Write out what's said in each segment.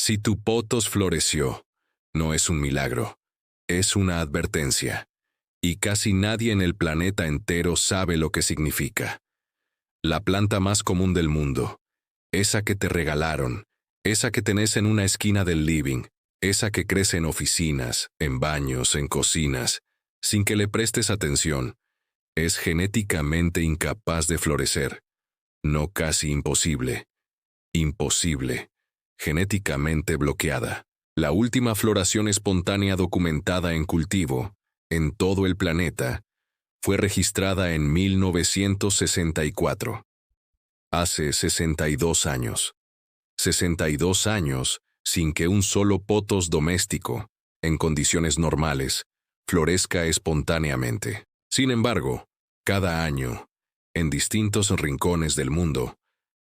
Si tu potos floreció, no es un milagro, es una advertencia. Y casi nadie en el planeta entero sabe lo que significa. La planta más común del mundo, esa que te regalaron, esa que tenés en una esquina del living, esa que crece en oficinas, en baños, en cocinas, sin que le prestes atención, es genéticamente incapaz de florecer. No casi imposible. Imposible. Genéticamente bloqueada. La última floración espontánea documentada en cultivo, en todo el planeta, fue registrada en 1964. Hace 62 años. 62 años sin que un solo potos doméstico, en condiciones normales, florezca espontáneamente. Sin embargo, cada año, en distintos rincones del mundo,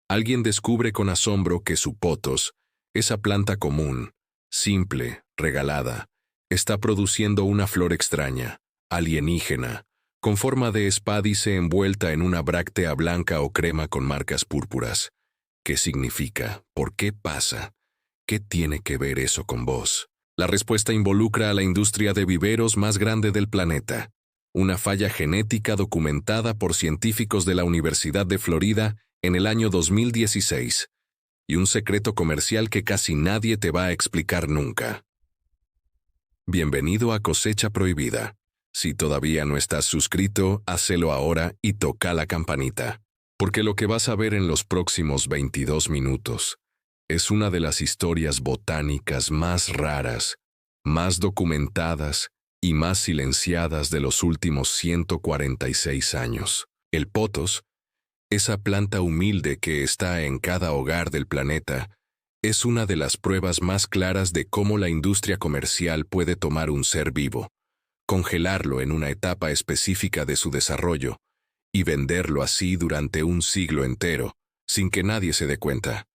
alguien descubre con asombro que su potos, esa planta común, simple, regalada, está produciendo una flor extraña, alienígena, con forma de espádice envuelta en una bráctea blanca o crema con marcas púrpuras. ¿Qué significa? ¿Por qué pasa? ¿Qué tiene que ver eso con vos? La respuesta involucra a la industria de viveros más grande del planeta, una falla genética documentada por científicos de la Universidad de Florida en el año 2016, y un secreto comercial que casi nadie te va a explicar nunca. Bienvenido a Cosecha Prohibida. Si todavía no estás suscrito, hacelo ahora y toca la campanita, porque lo que vas a ver en los próximos 22 minutos es una de las historias botánicas más raras, más documentadas y más silenciadas de los últimos 146 años. El potos, esa planta humilde que está en cada hogar del planeta, es una de las pruebas más claras de cómo la industria comercial puede tomar un ser vivo, congelarlo en una etapa específica de su desarrollo y venderlo así durante un siglo entero, sin que nadie se dé cuenta.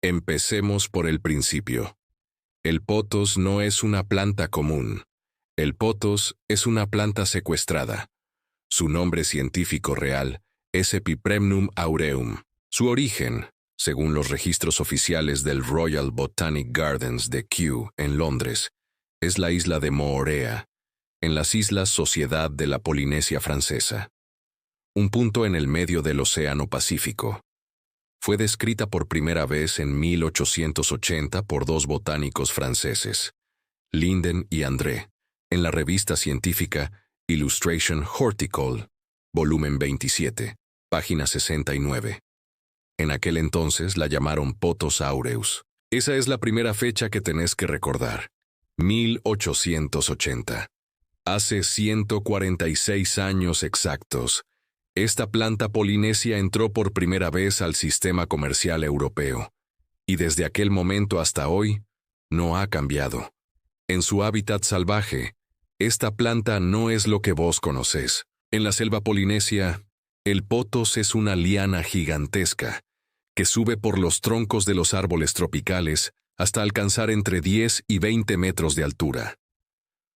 Empecemos por el principio. El potos no es una planta común. El potos es una planta secuestrada. Su nombre científico real es Epipremnum aureum. Su origen, según los registros oficiales del Royal Botanic Gardens de Kew, en Londres, es la isla de Moorea, en las Islas Sociedad de la Polinesia Francesa, un punto en el medio del Océano Pacífico. Fue descrita por primera vez en 1880 por dos botánicos franceses, Linden y André, en la revista científica Illustration Horticole, volumen 27, página 69. En aquel entonces la llamaron Potos aureus. Esa es la primera fecha que tenés que recordar. 1880. Hace 146 años exactos, esta planta polinesia entró por primera vez al sistema comercial europeo, y desde aquel momento hasta hoy, no ha cambiado. En su hábitat salvaje, esta planta no es lo que vos conocés. En la selva polinesia, el potos es una liana gigantesca, que sube por los troncos de los árboles tropicales hasta alcanzar entre 10 y 20 metros de altura.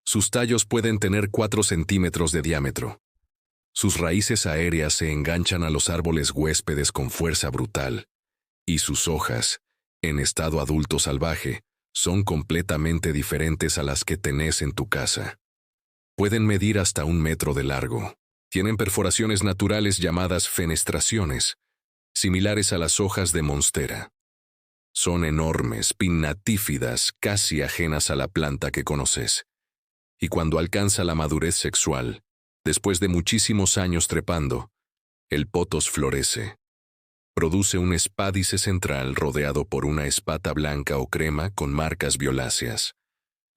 Sus tallos pueden tener 4 centímetros de diámetro. Sus raíces aéreas se enganchan a los árboles huéspedes con fuerza brutal, y sus hojas, en estado adulto salvaje, son completamente diferentes a las que tenés en tu casa. Pueden medir hasta 1 metro de largo. Tienen perforaciones naturales llamadas fenestraciones, similares a las hojas de monstera. Son enormes, pinnatífidas, casi ajenas a la planta que conoces. Y cuando alcanza la madurez sexual, después de muchísimos años trepando, el potos florece. Produce un espádice central rodeado por una espata blanca o crema con marcas violáceas.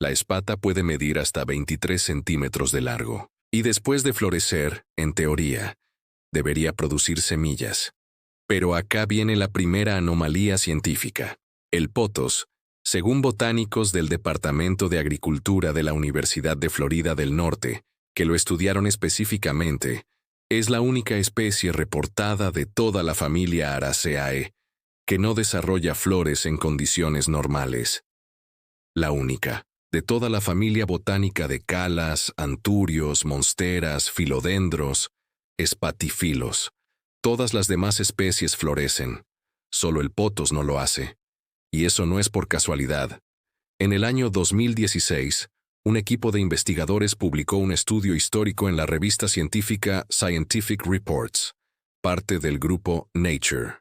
La espata puede medir hasta 23 centímetros de largo. Y después de florecer, en teoría, debería producir semillas. Pero acá viene la primera anomalía científica. El potos, según botánicos del Departamento de Agricultura de la Universidad de Florida del Norte, que lo estudiaron específicamente, es la única especie reportada de toda la familia Araceae que no desarrolla flores en condiciones normales. La única, de toda la familia botánica de calas, anturios, monsteras, filodendros, espatifilos. Todas las demás especies florecen. Solo el potos no lo hace. Y eso no es por casualidad. En el año 2016, un equipo de investigadores publicó un estudio histórico en la revista científica Scientific Reports, parte del grupo Nature.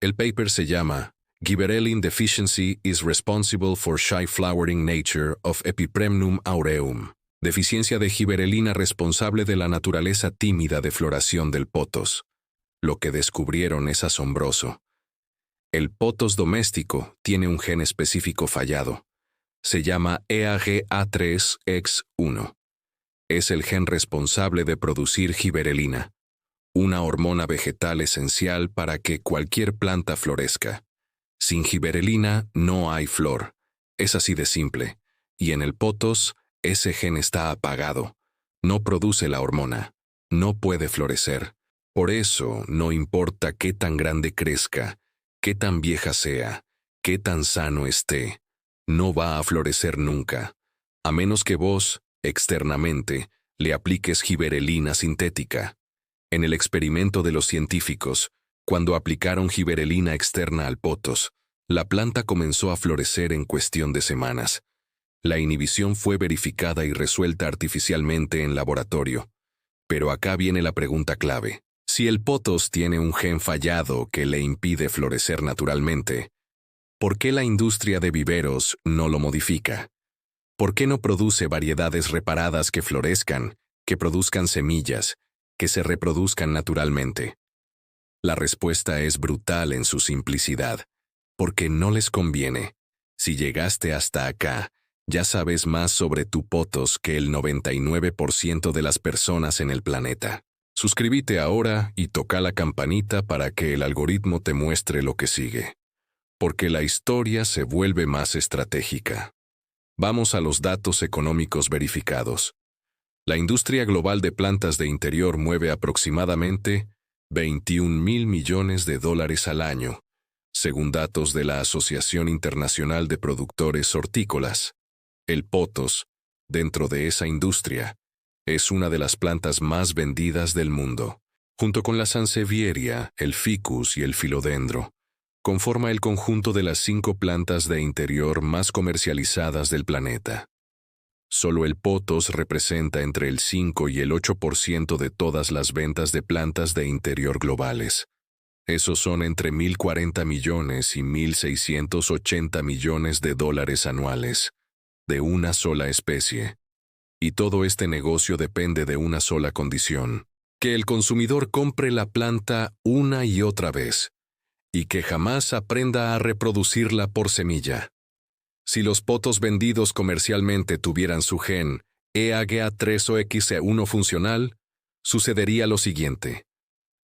El paper se llama Gibberellin Deficiency is Responsible for Shy Flowering Nature of Epipremnum aureum. Deficiencia de gibberelina responsable de la naturaleza tímida de floración del pothos. Lo que descubrieron es asombroso. El pothos doméstico tiene un gen específico fallado. Se llama EAGA3X1. Es el gen responsable de producir gibberelina, una hormona vegetal esencial para que cualquier planta florezca. Sin gibberelina no hay flor. Es así de simple. Y en el pothos, ese gen está apagado. No produce la hormona. No puede florecer. Por eso, no importa qué tan grande crezca, qué tan vieja sea, qué tan sano esté, no va a florecer nunca, a menos que vos, externamente, le apliques gibberelina sintética. En el experimento de los científicos, cuando aplicaron gibberelina externa al pothos, la planta comenzó a florecer en cuestión de semanas. La inhibición fue verificada y resuelta artificialmente en laboratorio. Pero acá viene la pregunta clave. Si el pothos tiene un gen fallado que le impide florecer naturalmente, ¿por qué la industria de viveros no lo modifica? ¿Por qué no produce variedades reparadas que florezcan, que produzcan semillas, que se reproduzcan naturalmente? La respuesta es brutal en su simplicidad. Porque no les conviene. Si llegaste hasta acá, ya sabes más sobre tu pothos que el 99% de las personas en el planeta. Suscríbete ahora y toca la campanita para que el algoritmo te muestre lo que sigue. Porque la historia se vuelve más estratégica. Vamos a los datos económicos verificados. La industria global de plantas de interior mueve aproximadamente 21.000 millones de dólares al año, según datos de la Asociación Internacional de Productores Hortícolas. El pothos, dentro de esa industria, es una de las plantas más vendidas del mundo. Junto con la sansevieria, el ficus y el filodendro, conforma el conjunto de las 5 plantas de interior más comercializadas del planeta. Solo el pothos representa entre el 5 y el 8% de todas las ventas de plantas de interior globales. Esos son entre 1.040 millones y 1.680 millones de dólares anuales, de una sola especie. Y todo este negocio depende de una sola condición: que el consumidor compre la planta una y otra vez, y que jamás aprenda a reproducirla por semilla. Si los pothos vendidos comercialmente tuvieran su gen EAGA3 o X1 funcional, sucedería lo siguiente.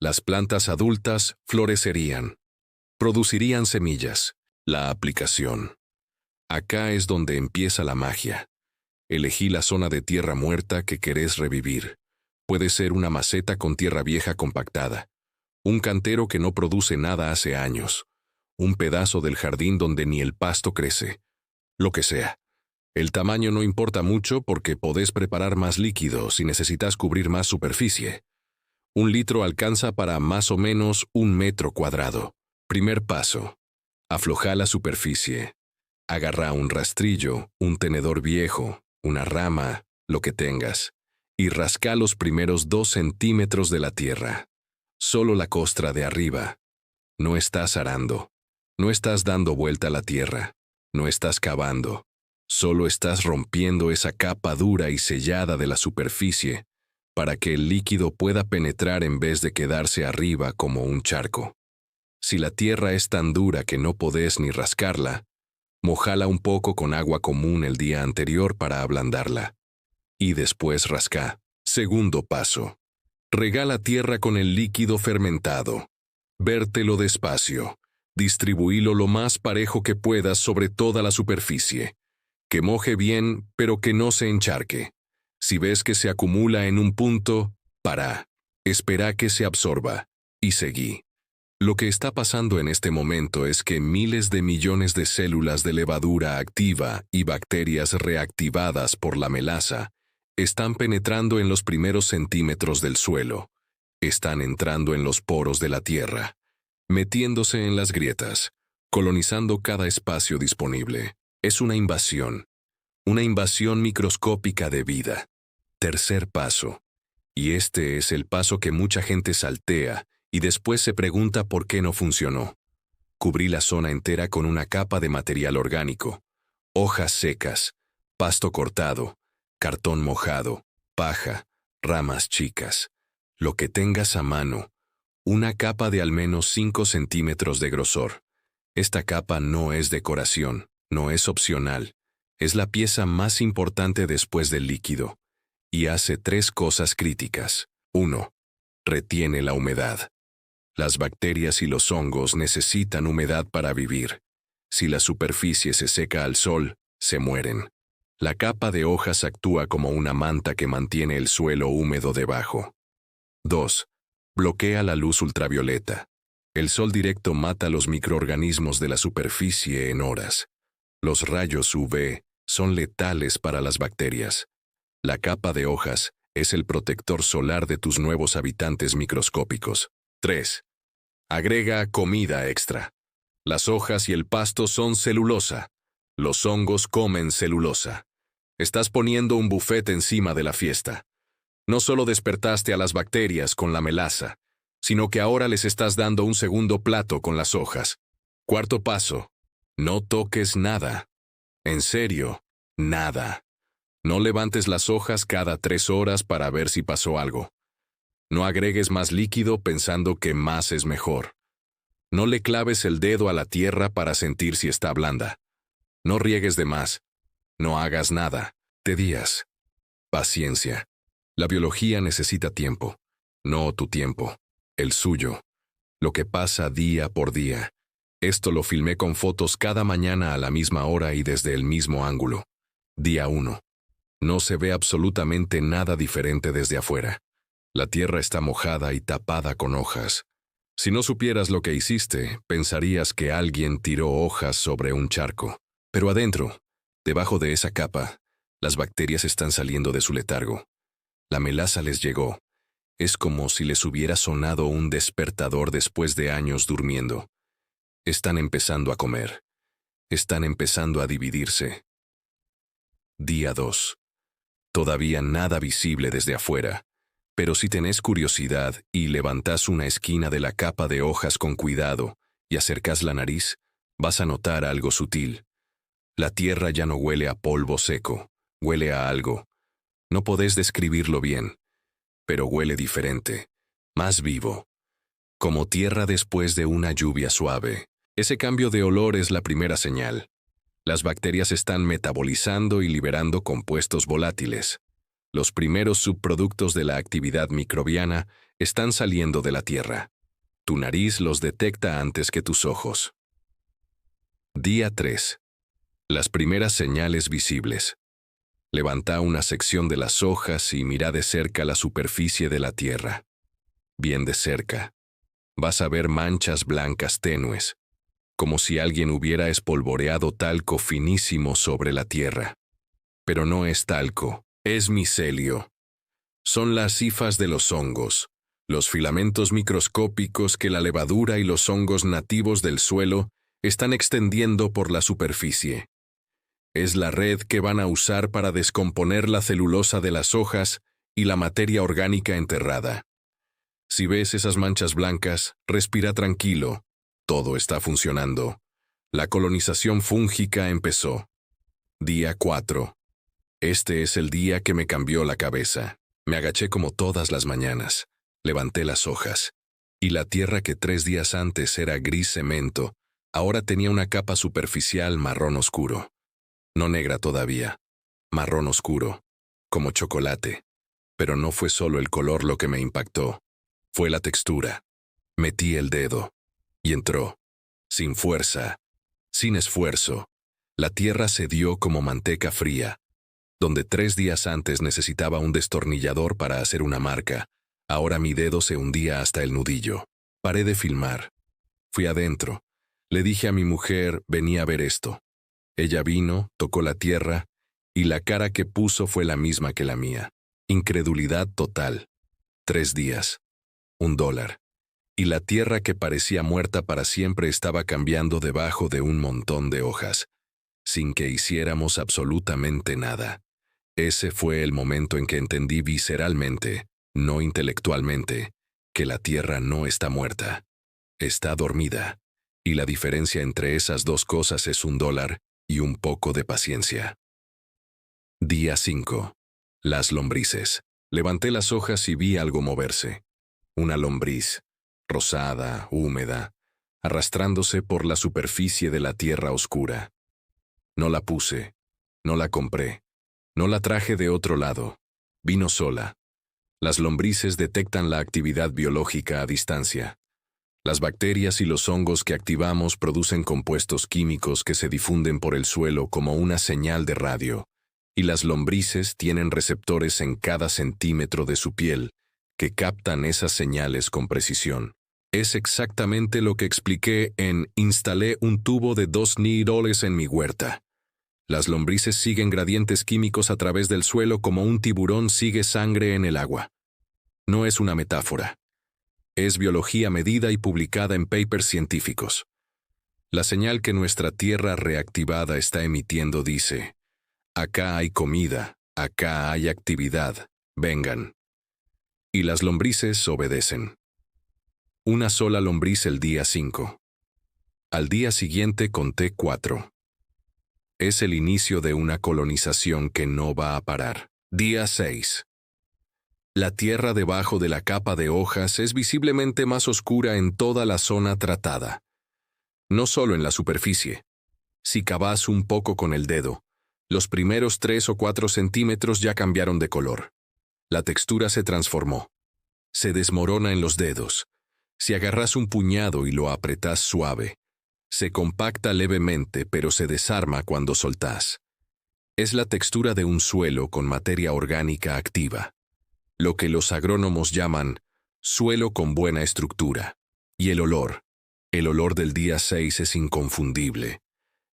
Las plantas adultas florecerían, producirían semillas. La aplicación. Acá es donde empieza la magia. Elegí la zona de tierra muerta que querés revivir. Puede ser una maceta con tierra vieja compactada, un cantero que no produce nada hace años, un pedazo del jardín donde ni el pasto crece, lo que sea. El tamaño no importa mucho porque podés preparar más líquido si necesitas cubrir más superficie. 1 litro alcanza para más o menos 1 metro cuadrado. Primer paso. Afloja la superficie. Agarra un rastrillo, un tenedor viejo, una rama, lo que tengas, y rasca los primeros 2 centímetros de la tierra. Solo la costra de arriba. No estás arando. No estás dando vuelta a la tierra. No estás cavando. Solo estás rompiendo esa capa dura y sellada de la superficie para que el líquido pueda penetrar en vez de quedarse arriba como un charco. Si la tierra es tan dura que no podés ni rascarla, mojala un poco con agua común el día anterior para ablandarla. Y después rasca. Segundo paso. Rega la tierra con el líquido fermentado. Vértelo despacio. Distribuílo lo más parejo que puedas sobre toda la superficie. Que moje bien, pero que no se encharque. Si ves que se acumula en un punto, para. Espera que se absorba. Y seguí. Lo que está pasando en este momento es que miles de millones de células de levadura activa y bacterias reactivadas por la melaza están penetrando en los primeros centímetros del suelo. Están entrando en los poros de la tierra, metiéndose en las grietas, colonizando cada espacio disponible. Es una invasión microscópica de vida. Tercer paso. Y este es el paso que mucha gente saltea y después se pregunta por qué no funcionó. Cubrí la zona entera con una capa de material orgánico, hojas secas, pasto cortado, cartón mojado, paja, ramas chicas, lo que tengas a mano, una capa de al menos 5 centímetros de grosor. Esta capa no es decoración, no es opcional, es la pieza más importante después del líquido, y hace 3 cosas críticas. 1. Retiene la humedad. Las bacterias y los hongos necesitan humedad para vivir. Si la superficie se seca al sol, se mueren. La capa de hojas actúa como una manta que mantiene el suelo húmedo debajo. 2. Bloquea la luz ultravioleta. El sol directo mata los microorganismos de la superficie en horas. Los rayos UV son letales para las bacterias. La capa de hojas es el protector solar de tus nuevos habitantes microscópicos. 3. Agrega comida extra. Las hojas y el pasto son celulosa. Los hongos comen celulosa. Estás poniendo un buffet encima de la fiesta. No solo despertaste a las bacterias con la melaza, sino que ahora les estás dando un segundo plato con las hojas. Cuarto paso. No toques nada. En serio, nada. No levantes las hojas cada 3 horas para ver si pasó algo. No agregues más líquido pensando que más es mejor. No le claves el dedo a la tierra para sentir si está blanda. No riegues de más. No hagas nada. Te días. Paciencia. La biología necesita tiempo. No tu tiempo. El suyo. Lo que pasa día por día. Esto lo filmé con fotos cada mañana a la misma hora y desde el mismo ángulo. Día 1. No se ve absolutamente nada diferente desde afuera. La tierra está mojada y tapada con hojas. Si no supieras lo que hiciste, pensarías que alguien tiró hojas sobre un charco. Pero adentro, debajo de esa capa, las bacterias están saliendo de su letargo. La melaza les llegó. Es como si les hubiera sonado un despertador después de años durmiendo. Están empezando a comer. Están empezando a dividirse. Día 2. Todavía nada visible desde afuera. Pero si tenés curiosidad y levantás una esquina de la capa de hojas con cuidado y acercás la nariz, vas a notar algo sutil. La tierra ya no huele a polvo seco, huele a algo. No podés describirlo bien, pero huele diferente, más vivo. Como tierra después de una lluvia suave. Ese cambio de olor es la primera señal. Las bacterias están metabolizando y liberando compuestos volátiles. Los primeros subproductos de la actividad microbiana están saliendo de la tierra. Tu nariz los detecta antes que tus ojos. Día 3. Las primeras señales visibles. Levanta una sección de las hojas y mira de cerca la superficie de la tierra. Bien de cerca. Vas a ver manchas blancas tenues, como si alguien hubiera espolvoreado talco finísimo sobre la tierra. Pero no es talco. Es micelio. Son las hifas de los hongos, los filamentos microscópicos que la levadura y los hongos nativos del suelo están extendiendo por la superficie. Es la red que van a usar para descomponer la celulosa de las hojas y la materia orgánica enterrada. Si ves esas manchas blancas, respira tranquilo. Todo está funcionando. La colonización fúngica empezó. Día 4. Este es el día que me cambió la cabeza. Me agaché como todas las mañanas. Levanté las hojas. Y la tierra que 3 días antes era gris cemento, ahora tenía una capa superficial marrón oscuro. No negra todavía. Marrón oscuro. Como chocolate. Pero no fue solo el color lo que me impactó. Fue la textura. Metí el dedo. Y entró. Sin fuerza. Sin esfuerzo. La tierra cedió como manteca fría. Donde 3 días antes necesitaba un destornillador para hacer una marca, ahora mi dedo se hundía hasta el nudillo. Paré de filmar. Fui adentro. Le dije a mi mujer, vení a ver esto. Ella vino, tocó la tierra, y la cara que puso fue la misma que la mía. Incredulidad total. 3 días. $1. y la tierra que parecía muerta para siempre estaba cambiando debajo de un montón de hojas, sin que hiciéramos absolutamente nada. Ese fue el momento en que entendí visceralmente, no intelectualmente, que la tierra no está muerta, está dormida, y la diferencia entre esas dos cosas es $1 y un poco de paciencia. Día 5. Las lombrices. Levanté las hojas y vi algo moverse. Una lombriz, rosada, húmeda, arrastrándose por la superficie de la tierra oscura. No la puse, no la compré, no la traje de otro lado. Vino sola. Las lombrices detectan la actividad biológica a distancia. Las bacterias y los hongos que activamos producen compuestos químicos que se difunden por el suelo como una señal de radio, y las lombrices tienen receptores en cada centímetro de su piel que captan esas señales con precisión. Es exactamente lo que expliqué en Instalé un tubo de 2 niroles en mi huerta. Las lombrices siguen gradientes químicos a través del suelo como un tiburón sigue sangre en el agua. No es una metáfora. Es biología medida y publicada en papers científicos. La señal que nuestra tierra reactivada está emitiendo dice: acá hay comida, acá hay actividad, vengan. Y las lombrices obedecen. Una sola lombriz el día 5. Al día siguiente conté 4. Es el inicio de una colonización que no va a parar. Día 6. La tierra debajo de la capa de hojas es visiblemente más oscura en toda la zona tratada. No solo en la superficie. Si cavas un poco con el dedo, los primeros 3 o 4 centímetros ya cambiaron de color. La textura se transformó. Se desmorona en los dedos. Si agarras un puñado y lo apretás suave, se compacta levemente pero se desarma cuando soltás. Es la textura de un suelo con materia orgánica activa. Lo que los agrónomos llaman suelo con buena estructura. Y el olor del día 6 es inconfundible.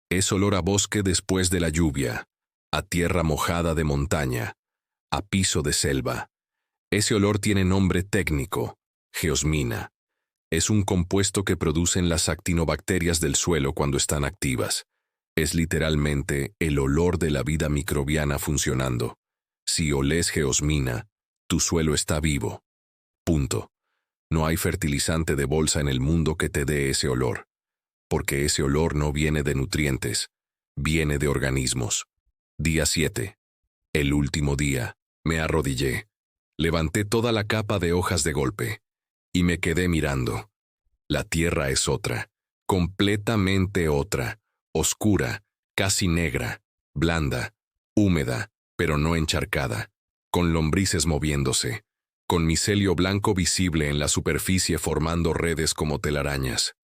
Es olor a bosque después de la lluvia, a tierra mojada de montaña, a piso de selva. Ese olor tiene nombre técnico, geosmina. Es un compuesto que producen las actinobacterias del suelo cuando están activas. Es literalmente el olor de la vida microbiana funcionando. Si olés geosmina, tu suelo está vivo. Punto. No hay fertilizante de bolsa en el mundo que te dé ese olor, porque ese olor no viene de nutrientes, viene de organismos. Día 7. El último día, me arrodillé. Levanté toda la capa de hojas de golpe, y me quedé mirando. La tierra es otra, completamente otra, oscura, casi negra, blanda, húmeda, pero no encharcada, con lombrices moviéndose, con micelio blanco visible en la superficie formando redes como telarañas,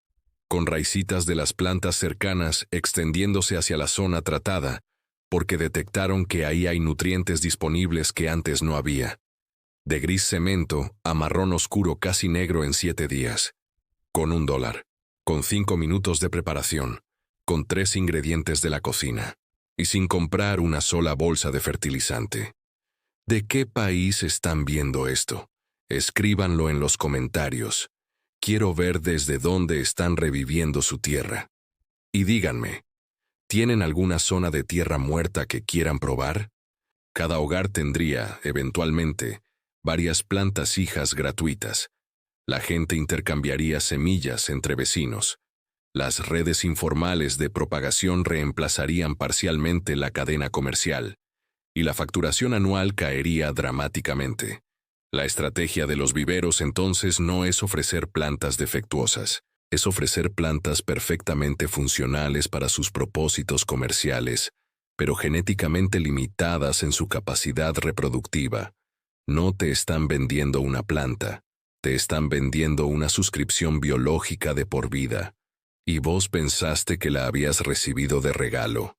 con raicitas de las plantas cercanas extendiéndose hacia la zona tratada, porque detectaron que ahí hay nutrientes disponibles que antes no había. De gris cemento a marrón oscuro casi negro en 7 días. Con $1, con 5 minutos de preparación, con 3 ingredientes de la cocina, y sin comprar una sola bolsa de fertilizante. ¿De qué país están viendo esto? Escríbanlo en los comentarios. Quiero ver desde dónde están reviviendo su tierra. Y díganme, ¿tienen alguna zona de tierra muerta que quieran probar? Cada hogar tendría, eventualmente, varias plantas hijas gratuitas. La gente intercambiaría semillas entre vecinos. Las redes informales de propagación reemplazarían parcialmente la cadena comercial, y la facturación anual caería dramáticamente. La estrategia de los viveros entonces no es ofrecer plantas defectuosas, es ofrecer plantas perfectamente funcionales para sus propósitos comerciales, pero genéticamente limitadas en su capacidad reproductiva. No te están vendiendo una planta, te están vendiendo una suscripción biológica de por vida. Y vos pensaste que la habías recibido de regalo.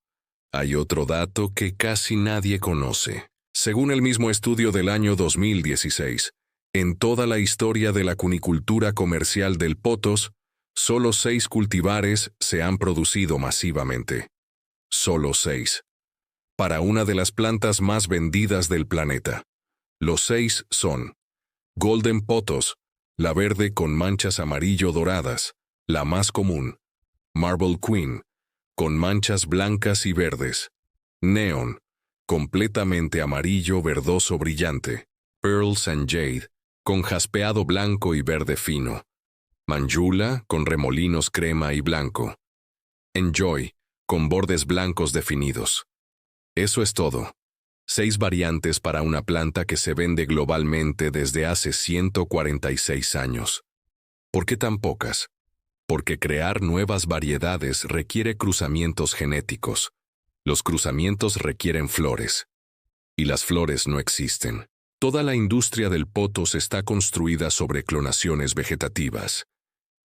Hay otro dato que casi nadie conoce. Según el mismo estudio del año 2016, en toda la historia de la cunicultura comercial del potos, solo 6 cultivares se han producido masivamente. Solo 6. Para una de las plantas más vendidas del planeta. Los 6 son Golden Pothos, La verde con manchas amarillo doradas, la más común. Marble Queen, con manchas blancas y verdes. Neon, completamente amarillo verdoso brillante. Pearls and Jade, con jaspeado blanco y verde fino. Manjula, con remolinos crema y blanco. Enjoy, con bordes blancos definidos. Eso es todo. 6 variantes para una planta que se vende globalmente desde hace 146 años. ¿Por qué tan pocas? Porque crear nuevas variedades requiere cruzamientos genéticos. Los cruzamientos requieren flores. Y las flores no existen. Toda la industria del pothos está construida sobre clonaciones vegetativas,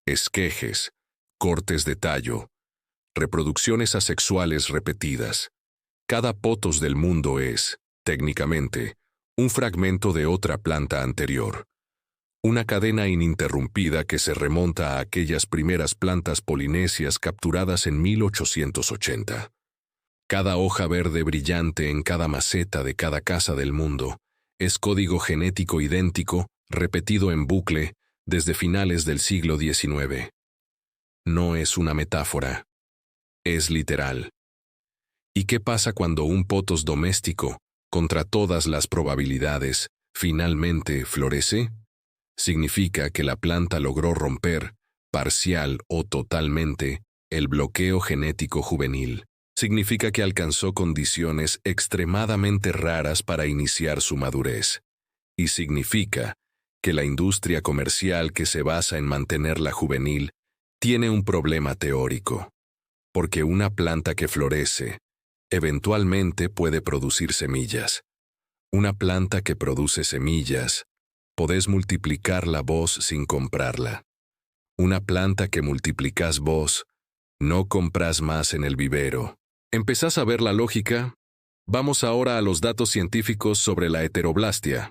esquejes, cortes de tallo, reproducciones asexuales repetidas. Cada pothos del mundo es, técnicamente, un fragmento de otra planta anterior. Una cadena ininterrumpida que se remonta a aquellas primeras plantas polinesias capturadas en 1880. Cada hoja verde brillante en cada maceta de cada casa del mundo es código genético idéntico, repetido en bucle, desde finales del siglo XIX. No es una metáfora. Es literal. ¿Y qué pasa cuando un pothos doméstico, contra todas las probabilidades, finalmente florece? Significa que la planta logró romper, parcial o totalmente, el bloqueo genético juvenil. Significa que alcanzó condiciones extremadamente raras para iniciar su madurez. Y significa que la industria comercial que se basa en mantenerla juvenil tiene un problema teórico. Porque una planta que florece, eventualmente puede producir semillas. Una planta que produce semillas, podés multiplicarla vos sin comprarla. Una planta que multiplicás vos, no comprás más en el vivero. ¿Empezás a ver la lógica? Vamos ahora a los datos científicos sobre la heteroblastia.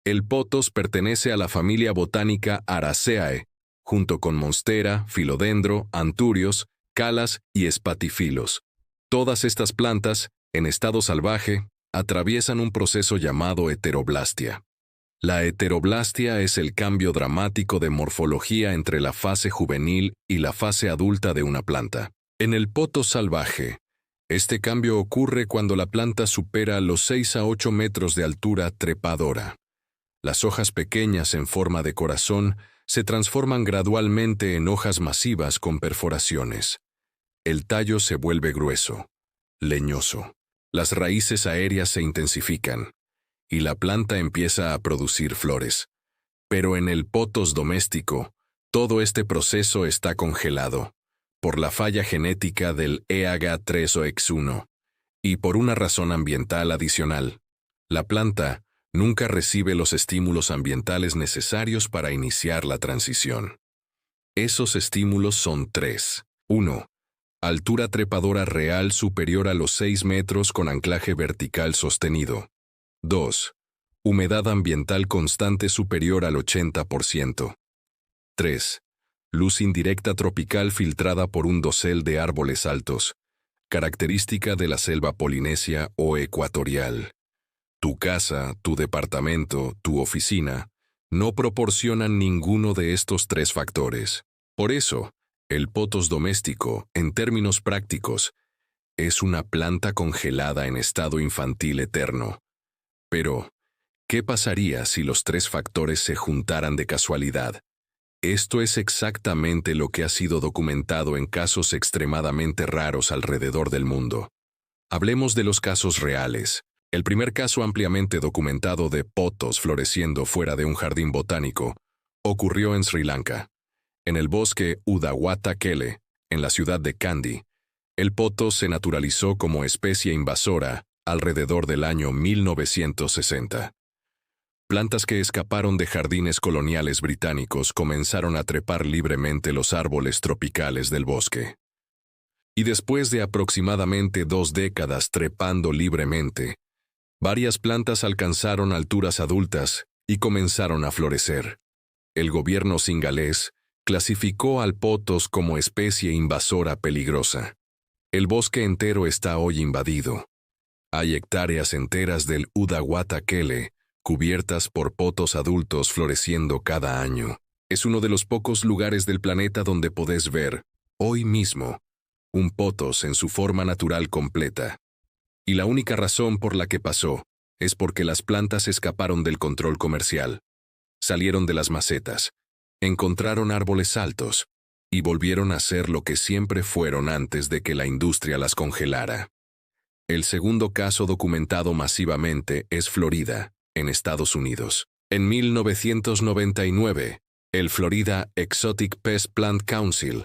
El pothos pertenece a la familia botánica Araceae, junto con monstera, filodendro, anturios, calas y espatifilos. Todas estas plantas, en estado salvaje, atraviesan un proceso llamado heteroblastia. La heteroblastia es el cambio dramático de morfología entre la fase juvenil y la fase adulta de una planta. En el pothos salvaje, este cambio ocurre cuando la planta supera los 6 a 8 metros de altura trepadora. Las hojas pequeñas en forma de corazón se transforman gradualmente en hojas masivas con perforaciones. El tallo se vuelve grueso, leñoso. Las raíces aéreas se intensifican y la planta empieza a producir flores. Pero en el pothos doméstico, todo este proceso está congelado por la falla genética del EAGA3OX1 y por una razón ambiental adicional. La planta nunca recibe los estímulos ambientales necesarios para iniciar la transición. Esos estímulos son 3. 1. Altura trepadora real superior a los 6 metros con anclaje vertical sostenido. 2. Humedad ambiental constante superior al 80%. 3. Luz indirecta tropical filtrada por un dosel de árboles altos, característica de la selva polinesia o ecuatorial. Tu casa, tu departamento, tu oficina, no proporcionan ninguno de estos 3 factores. Por eso, el pothos doméstico, en términos prácticos, es una planta congelada en estado infantil eterno. Pero, ¿qué pasaría si los 3 factores se juntaran de casualidad? Esto es exactamente lo que ha sido documentado en casos extremadamente raros alrededor del mundo. Hablemos de los casos reales. El primer caso ampliamente documentado de pothos floreciendo fuera de un jardín botánico ocurrió en Sri Lanka. En el bosque Udawata Kele, en la ciudad de Kandy, el pothos se naturalizó como especie invasora alrededor del año 1960. Plantas que escaparon de jardines coloniales británicos comenzaron a trepar libremente los árboles tropicales del bosque. Y después de aproximadamente 2 décadas trepando libremente, varias plantas alcanzaron alturas adultas y comenzaron a florecer. El gobierno singalés clasificó al pothos como especie invasora peligrosa. El bosque entero está hoy invadido. Hay hectáreas enteras del Udawata Kele cubiertas por pothos adultos floreciendo cada año. Es uno de los pocos lugares del planeta donde podés ver, hoy mismo, un pothos en su forma natural completa. Y la única razón por la que pasó es porque las plantas escaparon del control comercial. Salieron de las macetas, encontraron árboles altos y volvieron a ser lo que siempre fueron antes de que la industria las congelara. El segundo caso documentado masivamente es Florida, en Estados Unidos. En 1999, el Florida Exotic Pest Plant Council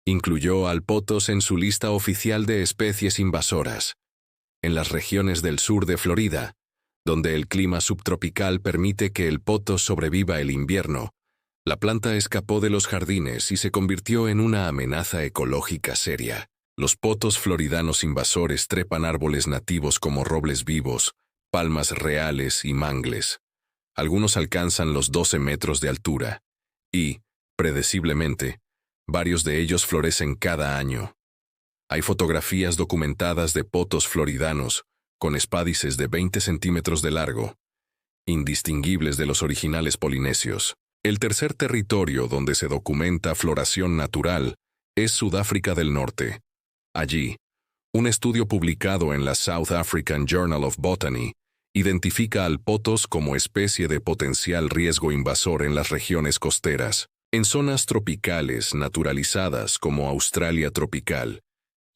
incluyó al pothos en su lista oficial de especies invasoras. En las regiones del sur de Florida, donde el clima subtropical permite que el pothos sobreviva el invierno, la planta escapó de los jardines y se convirtió en una amenaza ecológica seria. Los pothos floridanos invasores trepan árboles nativos como robles vivos, palmas reales y mangles. Algunos alcanzan los 12 metros de altura y, predeciblemente, varios de ellos florecen cada año. Hay fotografías documentadas de pothos floridanos con espádices de 20 centímetros de largo, indistinguibles de los originales polinesios. El tercer territorio donde se documenta floración natural es Sudáfrica del Norte. Allí, un estudio publicado en la South African Journal of Botany identifica al pothos como especie de potencial riesgo invasor en las regiones costeras. En zonas tropicales naturalizadas como Australia tropical,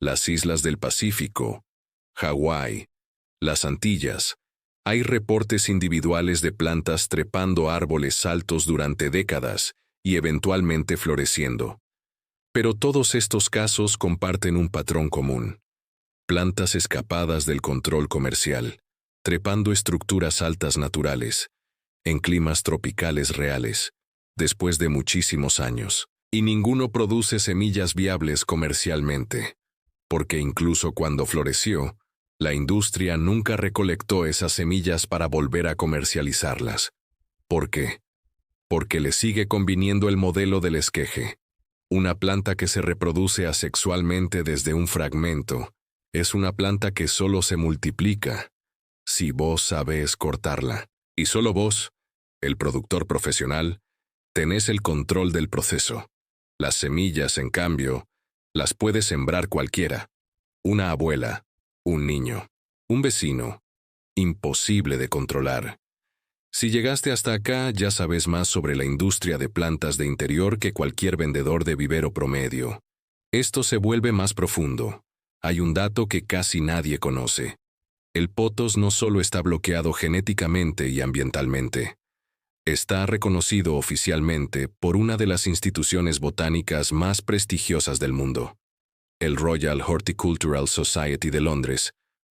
las islas del Pacífico, Hawái, las Antillas, hay reportes individuales de plantas trepando árboles altos durante décadas y eventualmente floreciendo. Pero todos estos casos comparten un patrón común: plantas escapadas del control comercial, trepando estructuras altas naturales, en climas tropicales reales, después de muchísimos años. Y ninguno produce semillas viables comercialmente, porque incluso cuando floreció, la industria nunca recolectó esas semillas para volver a comercializarlas. ¿Por qué? Porque le sigue conviniendo el modelo del esqueje. Una planta que se reproduce asexualmente desde un fragmento es una planta que solo se multiplica si vos sabés cortarla. Y solo vos, el productor profesional, tenés el control del proceso. Las semillas, en cambio, las puede sembrar cualquiera. Una abuela, un niño, un vecino. Imposible de controlar. Si llegaste hasta acá, ya sabes más sobre la industria de plantas de interior que cualquier vendedor de vivero promedio. Esto se vuelve más profundo. Hay un dato que casi nadie conoce. El pothos no solo está bloqueado genéticamente y ambientalmente. Está reconocido oficialmente por una de las instituciones botánicas más prestigiosas del mundo. El Royal Horticultural Society de Londres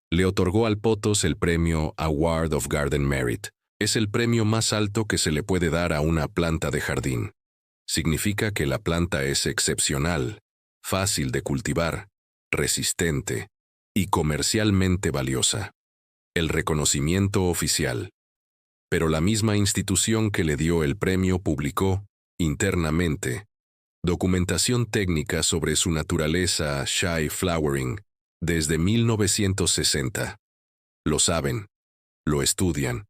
le otorgó al pothos el premio Award of Garden Merit. Es el premio más alto que se le puede dar a una planta de jardín. Significa que la planta es excepcional, fácil de cultivar, resistente y comercialmente valiosa. El reconocimiento oficial. Pero la misma institución que le dio el premio publicó, internamente, documentación técnica sobre su naturaleza shy flowering desde 1960. Lo saben, lo estudian,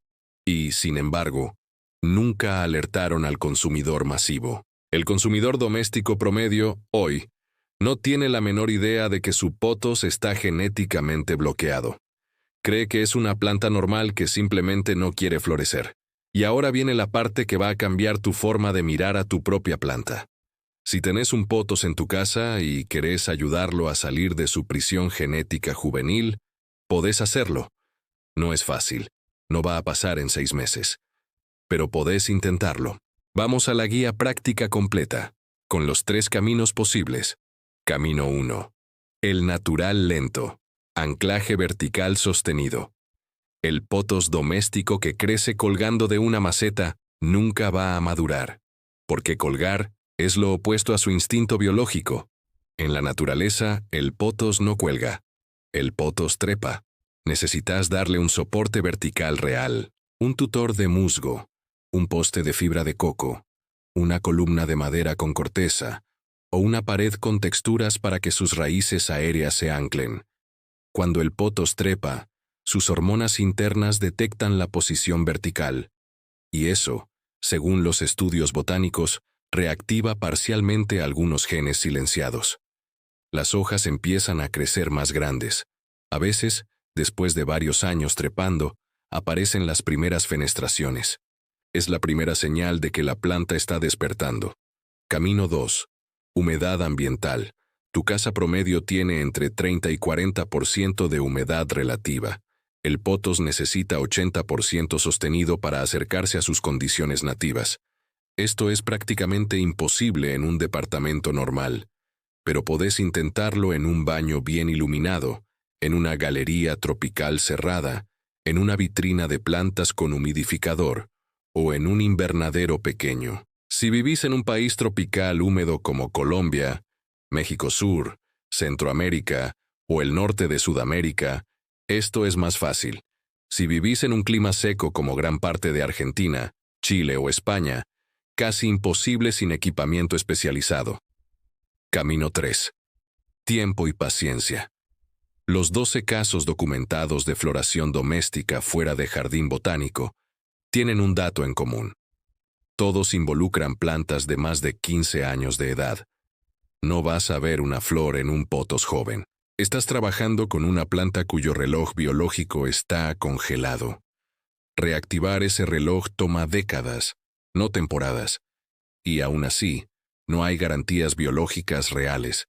y, sin embargo, nunca alertaron al consumidor masivo. El consumidor doméstico promedio, hoy, no tiene la menor idea de que su pothos está genéticamente bloqueado. Cree que es una planta normal que simplemente no quiere florecer. Y ahora viene la parte que va a cambiar tu forma de mirar a tu propia planta. Si tenés un pothos en tu casa y querés ayudarlo a salir de su prisión genética juvenil, podés hacerlo. No es fácil, no va a pasar en 6 meses. Pero podés intentarlo. Vamos a la guía práctica completa, con los 3 caminos posibles. Camino 1. El natural lento. Anclaje vertical sostenido. El pothos doméstico que crece colgando de una maceta nunca va a madurar, porque colgar es lo opuesto a su instinto biológico. En la naturaleza, el pothos no cuelga. El pothos trepa. Necesitas darle un soporte vertical real, un tutor de musgo, un poste de fibra de coco, una columna de madera con corteza, o una pared con texturas para que sus raíces aéreas se anclen. Cuando el pothos trepa, sus hormonas internas detectan la posición vertical, y eso, según los estudios botánicos, reactiva parcialmente algunos genes silenciados. Las hojas empiezan a crecer más grandes. A veces, después de varios años trepando, aparecen las primeras fenestraciones. Es la primera señal de que la planta está despertando. Camino 2. Humedad ambiental. Tu casa promedio tiene entre 30 y 40% de humedad relativa. El pothos necesita 80% sostenido para acercarse a sus condiciones nativas. Esto es prácticamente imposible en un departamento normal, pero podés intentarlo en un baño bien iluminado, en una galería tropical cerrada, en una vitrina de plantas con humidificador, o en un invernadero pequeño. Si vivís en un país tropical húmedo como Colombia, México Sur, Centroamérica o el norte de Sudamérica, esto es más fácil. Si vivís en un clima seco como gran parte de Argentina, Chile o España, casi imposible sin equipamiento especializado. Camino 3. Tiempo y paciencia. Los 12 casos documentados de floración doméstica fuera de jardín botánico tienen un dato en común. Todos involucran plantas de más de 15 años de edad. No vas a ver una flor en un pothos joven. Estás trabajando con una planta cuyo reloj biológico está congelado. Reactivar ese reloj toma décadas, no temporadas. Y aún así, no hay garantías biológicas reales.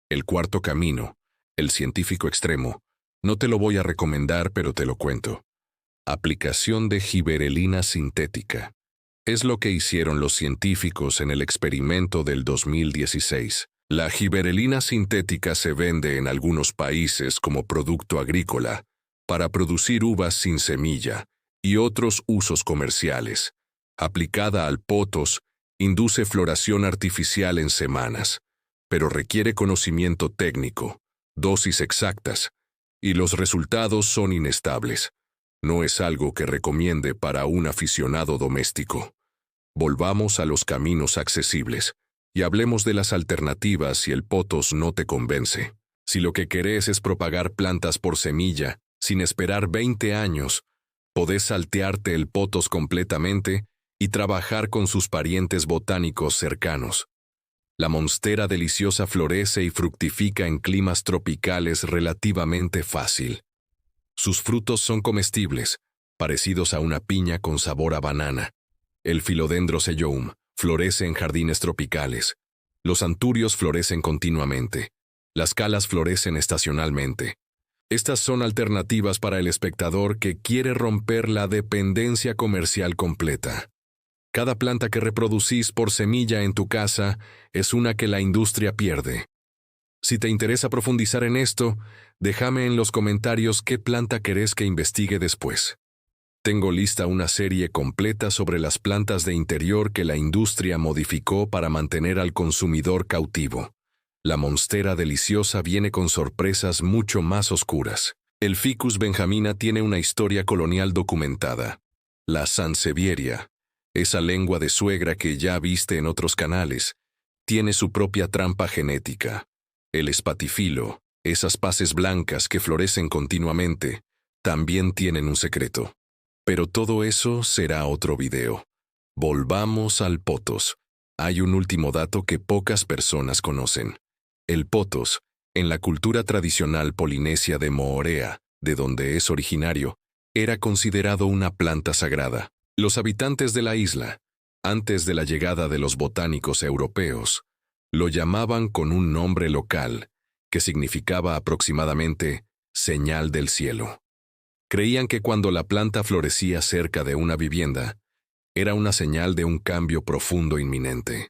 El cuarto camino, el científico extremo, no te lo voy a recomendar, pero te lo cuento. Aplicación de giberelina sintética. Es lo que hicieron los científicos en el experimento del 2016. La giberelina sintética se vende en algunos países como producto agrícola, para producir uvas sin semilla y otros usos comerciales. Aplicada al pothos, induce floración artificial en semanas, pero requiere conocimiento técnico, dosis exactas, y los resultados son inestables. No es algo que recomiende para un aficionado doméstico. Volvamos a los caminos accesibles y hablemos de las alternativas si el pothos no te convence. Si lo que querés es propagar plantas por semilla, sin esperar 20 años, podés saltearte el pothos completamente y trabajar con sus parientes botánicos cercanos. La monstera deliciosa florece y fructifica en climas tropicales relativamente fácil. Sus frutos son comestibles, parecidos a una piña con sabor a banana. El Philodendron sellum florece en jardines tropicales. Los anturios florecen continuamente. Las calas florecen estacionalmente. Estas son alternativas para el espectador que quiere romper la dependencia comercial completa. Cada planta que reproducís por semilla en tu casa es una que la industria pierde. Si te interesa profundizar en esto, déjame en los comentarios qué planta querés que investigue después. Tengo lista una serie completa sobre las plantas de interior que la industria modificó para mantener al consumidor cautivo. La monstera deliciosa viene con sorpresas mucho más oscuras. El Ficus benjamina tiene una historia colonial documentada. La sansevieria, esa lengua de suegra que ya viste en otros canales, tiene su propia trampa genética. El espatifilo, esas paces blancas que florecen continuamente, también tienen un secreto. Pero todo eso será otro video. Volvamos al pothos. Hay un último dato que pocas personas conocen. El pothos, en la cultura tradicional polinesia de Moorea, de donde es originario, era considerado una planta sagrada. Los habitantes de la isla, antes de la llegada de los botánicos europeos, lo llamaban con un nombre local, que significaba aproximadamente señal del cielo. Creían que cuando la planta florecía cerca de una vivienda, era una señal de un cambio profundo inminente.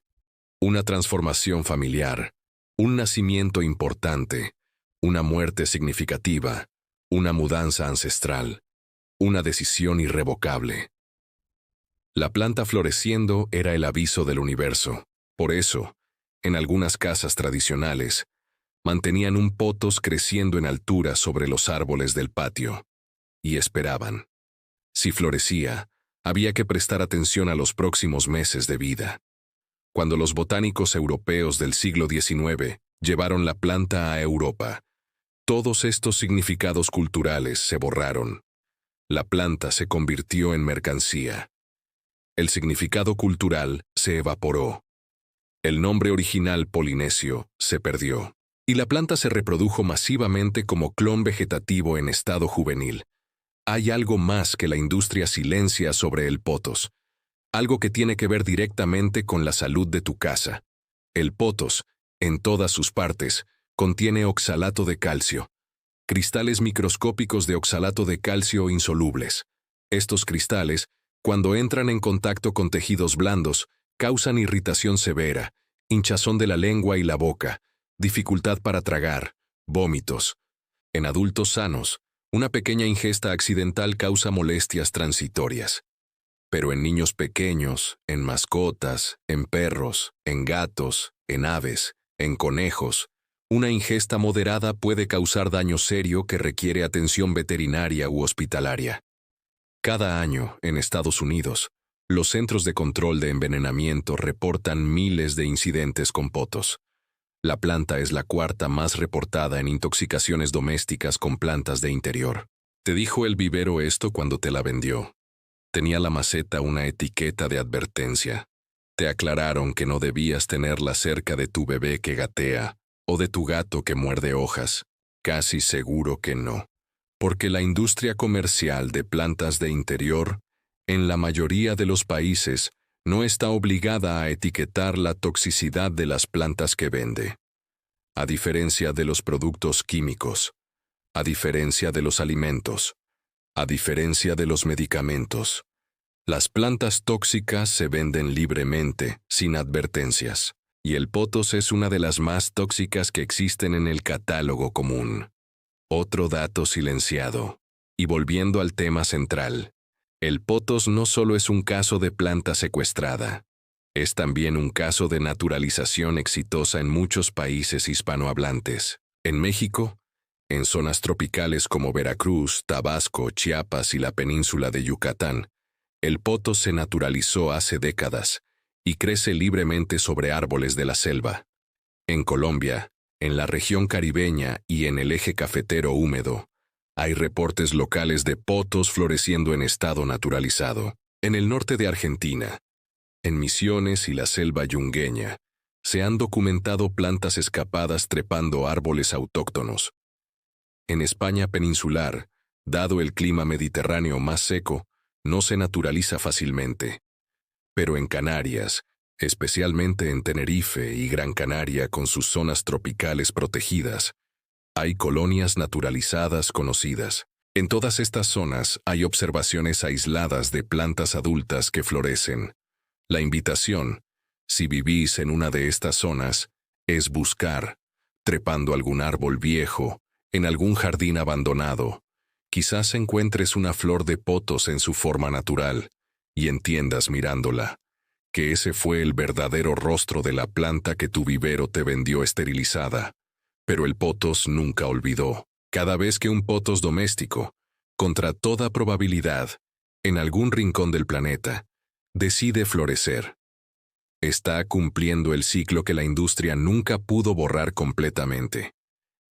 Una transformación familiar, un nacimiento importante, una muerte significativa, una mudanza ancestral, una decisión irrevocable. La planta floreciendo era el aviso del universo. Por eso, en algunas casas tradicionales, mantenían un pothos creciendo en altura sobre los árboles del patio. Y esperaban. Si florecía, había que prestar atención a los próximos meses de vida. Cuando los botánicos europeos del siglo XIX llevaron la planta a Europa, todos estos significados culturales se borraron. La planta se convirtió en mercancía. El significado cultural se evaporó. El nombre original polinesio se perdió, y la planta se reprodujo masivamente como clon vegetativo en estado juvenil. Hay algo más que la industria silencia sobre el potos, algo que tiene que ver directamente con la salud de tu casa. El potos, en todas sus partes, contiene oxalato de calcio, cristales microscópicos de oxalato de calcio insolubles. Estos cristales, cuando entran en contacto con tejidos blandos, causan irritación severa, hinchazón de la lengua y la boca, dificultad para tragar, vómitos. En adultos sanos, una pequeña ingesta accidental causa molestias transitorias. Pero en niños pequeños, en mascotas, en perros, en gatos, en aves, en conejos, una ingesta moderada puede causar daño serio que requiere atención veterinaria u hospitalaria. Cada año, en Estados Unidos, los Centros de Control de Envenenamiento reportan miles de incidentes con potos. La planta es la cuarta más reportada en intoxicaciones domésticas con plantas de interior. ¿Te dijo el vivero esto cuando te la vendió? Tenía la maceta una etiqueta de advertencia. Te aclararon que no debías tenerla cerca de tu bebé que gatea o de tu gato que muerde hojas. Casi seguro que no. Porque la industria comercial de plantas de interior, en la mayoría de los países, no está obligada a etiquetar la toxicidad de las plantas que vende. A diferencia de los productos químicos, a diferencia de los alimentos, a diferencia de los medicamentos, las plantas tóxicas se venden libremente, sin advertencias, y el potos es una de las más tóxicas que existen en el catálogo común. Otro dato silenciado. Y volviendo al tema central, el potos no solo es un caso de planta secuestrada, es también un caso de naturalización exitosa en muchos países hispanohablantes. En México, en zonas tropicales como Veracruz, Tabasco, Chiapas y la península de Yucatán, el potos se naturalizó hace décadas y crece libremente sobre árboles de la selva. En Colombia, en la región caribeña y en el eje cafetero húmedo, hay reportes locales de potos floreciendo en estado naturalizado. En el norte de Argentina, en Misiones y la selva yungueña, se han documentado plantas escapadas trepando árboles autóctonos. En España peninsular, dado el clima mediterráneo más seco, no se naturaliza fácilmente. Pero en Canarias, especialmente en Tenerife y Gran Canaria con sus zonas tropicales protegidas, hay colonias naturalizadas conocidas. En todas estas zonas hay observaciones aisladas de plantas adultas que florecen. La invitación, si vivís en una de estas zonas, es buscar, trepando algún árbol viejo, en algún jardín abandonado. Quizás encuentres una flor de potos en su forma natural, y entiendas mirándola que ese fue el verdadero rostro de la planta que tu vivero te vendió esterilizada. Pero el potos nunca olvidó. Cada vez que un potos doméstico, contra toda probabilidad, en algún rincón del planeta, decide florecer, está cumpliendo el ciclo que la industria nunca pudo borrar completamente.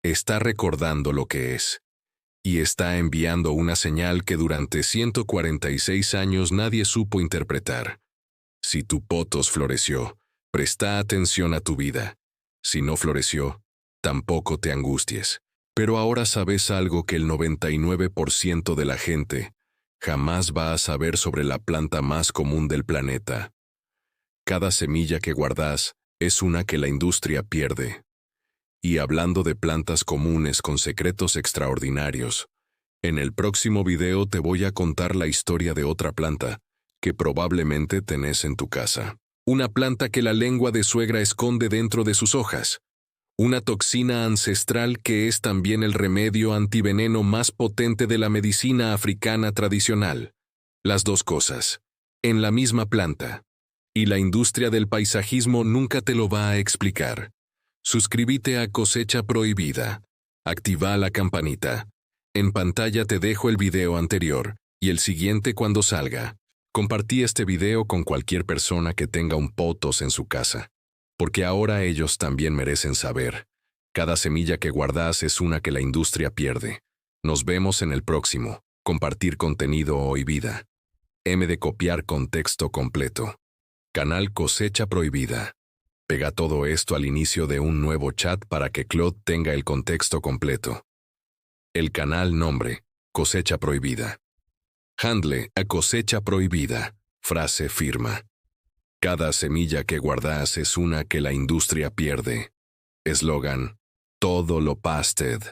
Está recordando lo que es. Y está enviando una señal que durante 146 años nadie supo interpretar. Si tu potos floreció, presta atención a tu vida. Si no floreció, tampoco te angusties. Pero ahora sabes algo que el 99% de la gente jamás va a saber sobre la planta más común del planeta. Cada semilla que guardas es una que la industria pierde. Y hablando de plantas comunes con secretos extraordinarios, en el próximo video te voy a contar la historia de otra planta que probablemente tenés en tu casa. Una planta que la lengua de suegra esconde dentro de sus hojas. Una toxina ancestral que es también el remedio antiveneno más potente de la medicina africana tradicional. Las dos cosas, en la misma planta. Y la industria del paisajismo nunca te lo va a explicar. Suscríbete a Cosecha Prohibida. Activa la campanita. En pantalla te dejo el video anterior y el siguiente cuando salga. Compartí este video con cualquier persona que tenga un potos en su casa. Porque ahora ellos también merecen saber. Cada semilla que guardas es una que la industria pierde. Nos vemos en el próximo. Compartir contenido hoy vida. M de copiar contexto completo. Canal Cosecha Prohibida. Pega todo esto al inicio de un nuevo chat para que Claude tenga el contexto completo. El canal nombre, cosecha prohibida. Handle a cosecha prohibida, frase firma. Cada semilla que guardas es una que la industria pierde. Eslogan, todo lo pasted.